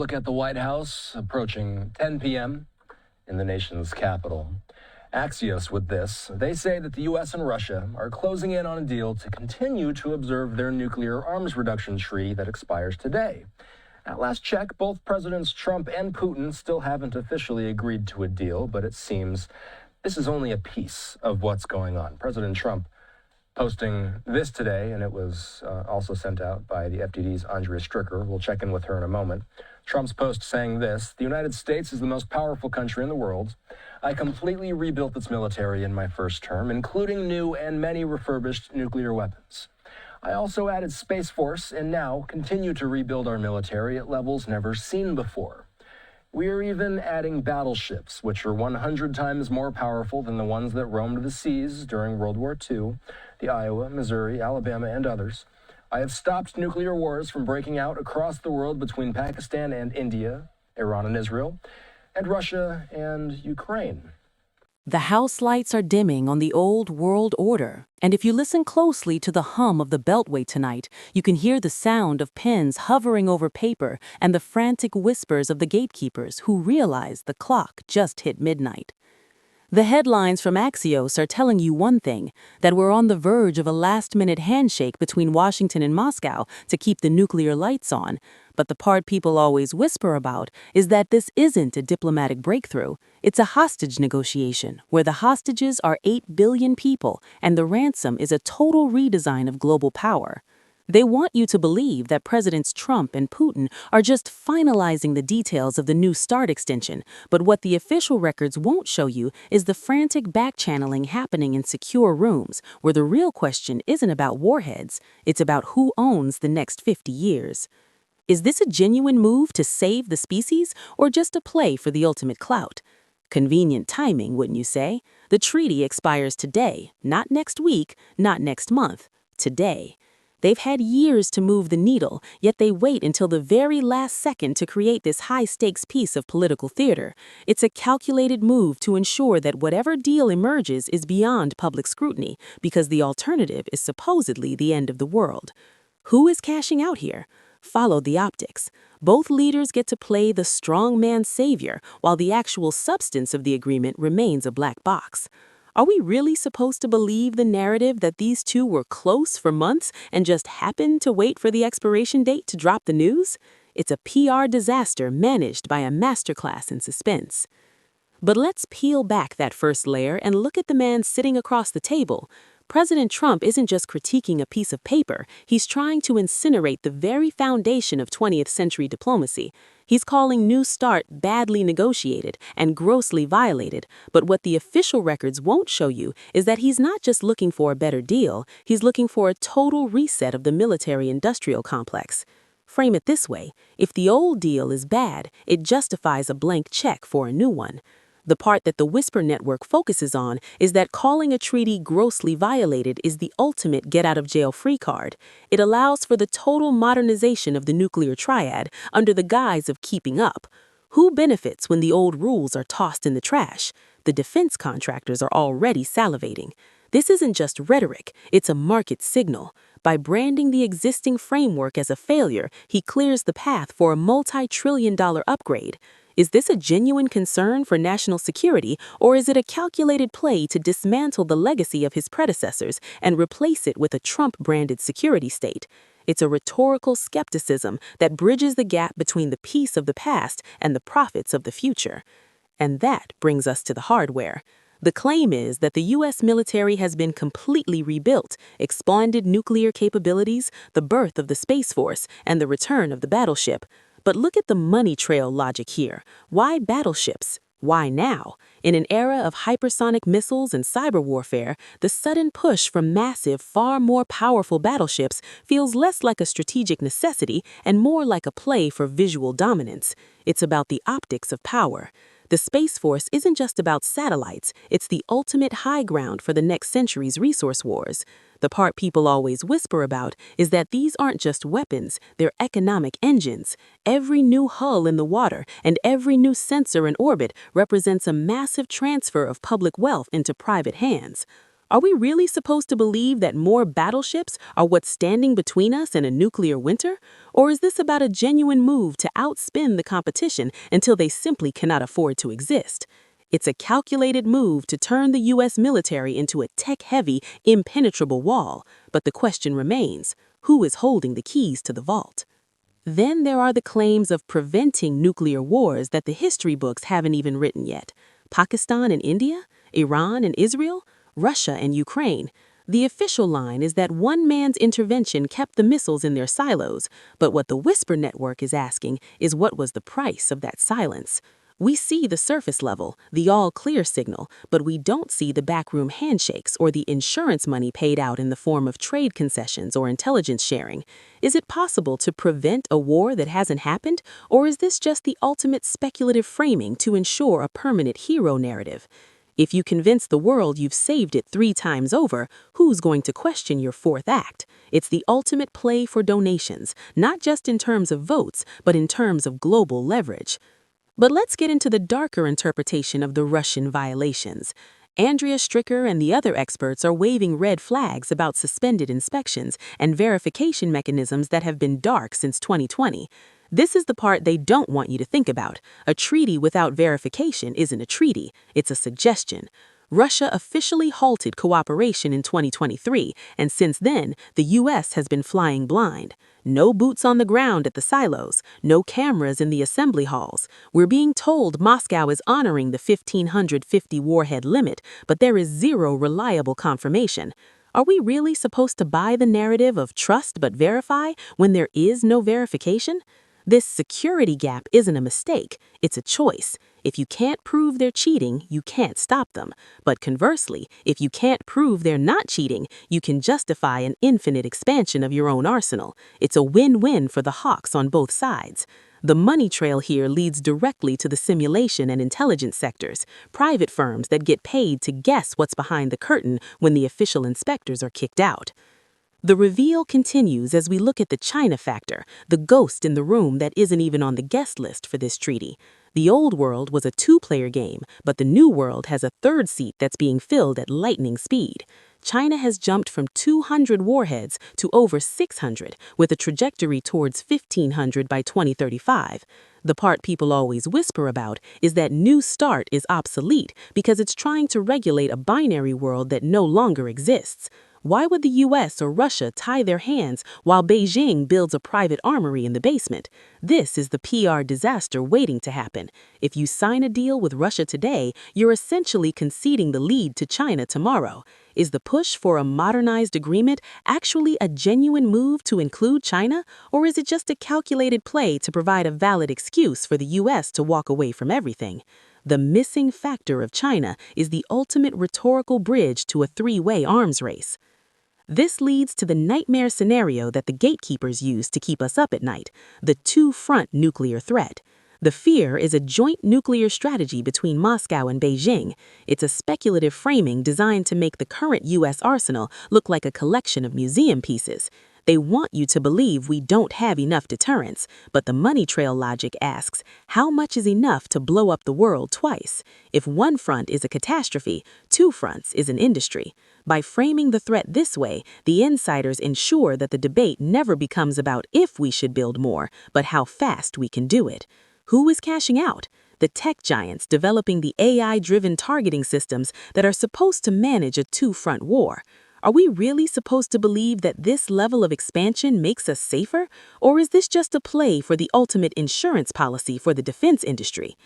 Look at the White House approaching 10 p.m. in the nation's capital. Axios with this. They say that the U.S. and Russia are closing in on a deal to continue to observe their nuclear arms reduction treaty that expires today. At last check, both Presidents Trump and Putin still haven't officially agreed to a deal, but it seems this is only a piece of what's going on. President Trump posting this today, and it was also sent out by the FDD's Andrea Stricker. We'll check in with her in a moment. Trump's post saying this: the United States is the most powerful country in the world. I completely rebuilt its military in my first term, including new and many refurbished nuclear weapons. I also added Space Force and now continue to rebuild our military at levels never seen before. We are even adding battleships, which are 100 times more powerful than the ones that roamed the seas during World War II, the Iowa, Missouri, Alabama, and others. I have stopped nuclear wars from breaking out across the world between Pakistan and India, Iran and Israel, and Russia and Ukraine. The house lights are dimming on the old world order, and if you listen closely to the hum of the Beltway tonight, you can hear the sound of pens hovering over paper and the frantic whispers of the gatekeepers who realize the clock just hit midnight. The headlines from Axios are telling you one thing, that we're on the verge of a last-minute handshake between Washington and Moscow to keep the nuclear lights on. But the part people always whisper about is that this isn't a diplomatic breakthrough. It's a hostage negotiation, where the hostages are 8 billion people and the ransom is a total redesign of global power. They want you to believe that Presidents Trump and Putin are just finalizing the details of the New START extension, but what the official records won't show you is the frantic back-channeling happening in secure rooms, where the real question isn't about warheads, it's about who owns the next 50 years. Is this a genuine move to save the species, or just a play for the ultimate clout? Convenient timing, wouldn't you say? The treaty expires today, not next week, not next month, today. They've had years to move the needle, yet they wait until the very last second to create this high-stakes piece of political theater. It's a calculated move to ensure that whatever deal emerges is beyond public scrutiny, because the alternative is supposedly the end of the world. Who is cashing out here? Follow the optics. Both leaders get to play the strongman savior, while the actual substance of the agreement remains a black box. Are we really supposed to believe the narrative that these two were close for months and just happened to wait for the expiration date to drop the news? It's a PR disaster managed by a masterclass in suspense. But let's peel back that first layer and look at the man sitting across the table. President Trump isn't just critiquing a piece of paper, he's trying to incinerate the very foundation of 20th century diplomacy. He's calling New START badly negotiated and grossly violated, but what the official records won't show you is that he's not just looking for a better deal, he's looking for a total reset of the military-industrial complex. Frame it this way: if the old deal is bad, it justifies a blank check for a new one. The part that the Whisper Network focuses on is that calling a treaty grossly violated is the ultimate get-out-of-jail-free card. It allows for the total modernization of the nuclear triad under the guise of keeping up. Who benefits when the old rules are tossed in the trash? The defense contractors are already salivating. This isn't just rhetoric, it's a market signal. By branding the existing framework as a failure, he clears the path for a multi-trillion-dollar upgrade. Is this a genuine concern for national security, or is it a calculated play to dismantle the legacy of his predecessors and replace it with a Trump-branded security state? It's a rhetorical skepticism that bridges the gap between the peace of the past and the profits of the future. And that brings us to the hardware. The claim is that the U.S. military has been completely rebuilt, expanded nuclear capabilities, the birth of the Space Force, and the return of the battleship. But look at the money trail logic here. Why battleships? Why now? In an era of hypersonic missiles and cyber warfare, the sudden push for massive, far more powerful battleships feels less like a strategic necessity and more like a play for visual dominance. It's about the optics of power. The Space Force isn't just about satellites, it's the ultimate high ground for the next century's resource wars. The part people always whisper about is that these aren't just weapons, they're economic engines. Every new hull in the water and every new sensor in orbit represents a massive transfer of public wealth into private hands. Are we really supposed to believe that more battleships are what's standing between us and a nuclear winter? Or is this about a genuine move to outspin the competition until they simply cannot afford to exist? It's a calculated move to turn the U.S. military into a tech-heavy, impenetrable wall. But the question remains, who is holding the keys to the vault? Then there are the claims of preventing nuclear wars that the history books haven't even written yet. Pakistan and India? Iran and Israel? Russia and Ukraine? The official line is that one man's intervention kept the missiles in their silos, but what the Whisper Network is asking is what was the price of that silence? We see the surface level, the all-clear signal, but we don't see the backroom handshakes or the insurance money paid out in the form of trade concessions or intelligence sharing. Is it possible to prevent a war that hasn't happened, or is this just the ultimate speculative framing to ensure a permanent hero narrative? If you convince the world you've saved it 3 times over, who's going to question your 4th act? It's the ultimate play for donations, not just in terms of votes, but in terms of global leverage. But let's get into the darker interpretation of the Russian violations. Andrea Stricker and the other experts are waving red flags about suspended inspections and verification mechanisms that have been dark since 2020. This is the part they don't want you to think about. A treaty without verification isn't a treaty, it's a suggestion. Russia officially halted cooperation in 2023, and since then, the U.S. has been flying blind. No boots on the ground at the silos, no cameras in the assembly halls. We're being told Moscow is honoring the 1,550 warhead limit, but there is zero reliable confirmation. Are we really supposed to buy the narrative of trust but verify when there is no verification? This security gap isn't a mistake, it's a choice. If you can't prove they're cheating, you can't stop them. But conversely, if you can't prove they're not cheating, you can justify an infinite expansion of your own arsenal. It's a win-win for the hawks on both sides. The money trail here leads directly to the simulation and intelligence sectors, private firms that get paid to guess what's behind the curtain when the official inspectors are kicked out. The reveal continues as we look at the China factor, the ghost in the room that isn't even on the guest list for this treaty. The old world was a 2-player game, but the new world has a 3rd seat that's being filled at lightning speed. China has jumped from 200 warheads to over 600, with a trajectory towards 1,500 by 2035. The part people always whisper about is that New START is obsolete because it's trying to regulate a binary world that no longer exists. Why would the U.S. or Russia tie their hands while Beijing builds a private armory in the basement? This is the PR disaster waiting to happen. If you sign a deal with Russia today, you're essentially conceding the lead to China tomorrow. Is the push for a modernized agreement actually a genuine move to include China, or is it just a calculated play to provide a valid excuse for the U.S. to walk away from everything? The missing factor of China is the ultimate rhetorical bridge to a 3-way arms race. This leads to the nightmare scenario that the gatekeepers use to keep us up at night, the 2-front nuclear threat. The fear is a joint nuclear strategy between Moscow and Beijing. It's a speculative framing designed to make the current U.S. arsenal look like a collection of museum pieces. They want you to believe we don't have enough deterrence, but the money trail logic asks, how much is enough to blow up the world twice? If one front is a catastrophe, 2 fronts is an industry. By framing the threat this way, the insiders ensure that the debate never becomes about if we should build more, but how fast we can do it. Who is cashing out? The tech giants developing the AI-driven targeting systems that are supposed to manage a 2-front war. Are we really supposed to believe that this level of expansion makes us safer? Or is this just a play for the ultimate insurance policy for the defense industry?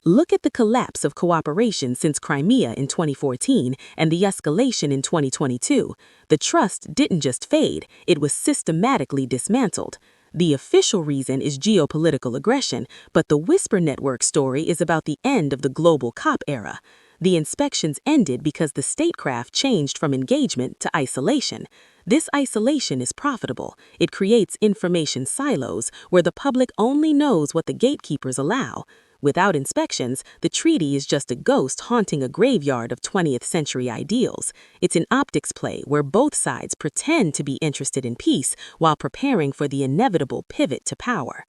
Look at the collapse of cooperation since Crimea in 2014 and the escalation in 2022. The trust didn't just fade, it was systematically dismantled. The official reason is geopolitical aggression, but the Whisper Network story is about the end of the global cop era. The inspections ended because the statecraft changed from engagement to isolation. This isolation is profitable. It creates information silos where the public only knows what the gatekeepers allow. Without inspections, the treaty is just a ghost haunting a graveyard of 20th century ideals. It's an optics play where both sides pretend to be interested in peace while preparing for the inevitable pivot to power.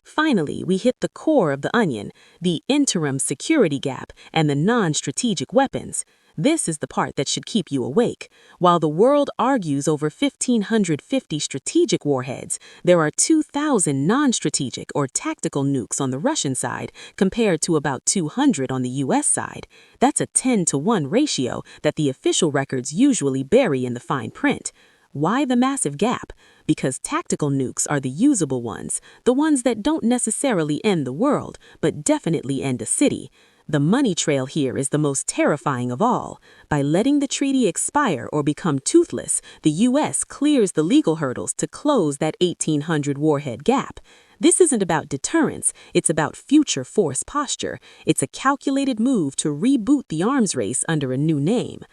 Finally, we hit the core of the onion, the interim security gap and the non-strategic weapons. This is the part that should keep you awake. While the world argues over 1,550 strategic warheads, there are 2,000 non-strategic or tactical nukes on the Russian side compared to about 200 on the U.S. side. That's a 10-to-1 ratio that the official records usually bury in the fine print. Why the massive gap? Because tactical nukes are the usable ones, the ones that don't necessarily end the world, but definitely end a city. The money trail here is the most terrifying of all. By letting the treaty expire or become toothless, the U.S. clears the legal hurdles to close that 1,800 warhead gap. This isn't about deterrence, it's about future force posture. It's a calculated move to reboot the arms race under a new name.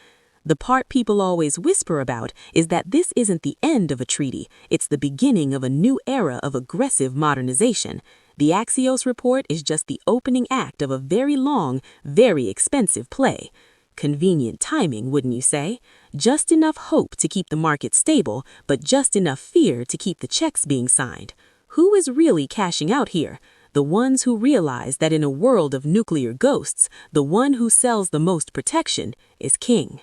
The part people always whisper about is that this isn't the end of a treaty, it's the beginning of a new era of aggressive modernization. The Axios report is just the opening act of a very long, very expensive play. Convenient timing, wouldn't you say? Just enough hope to keep the market stable, but just enough fear to keep the checks being signed. Who is really cashing out here? The ones who realize that in a world of nuclear ghosts, the one who sells the most protection is king.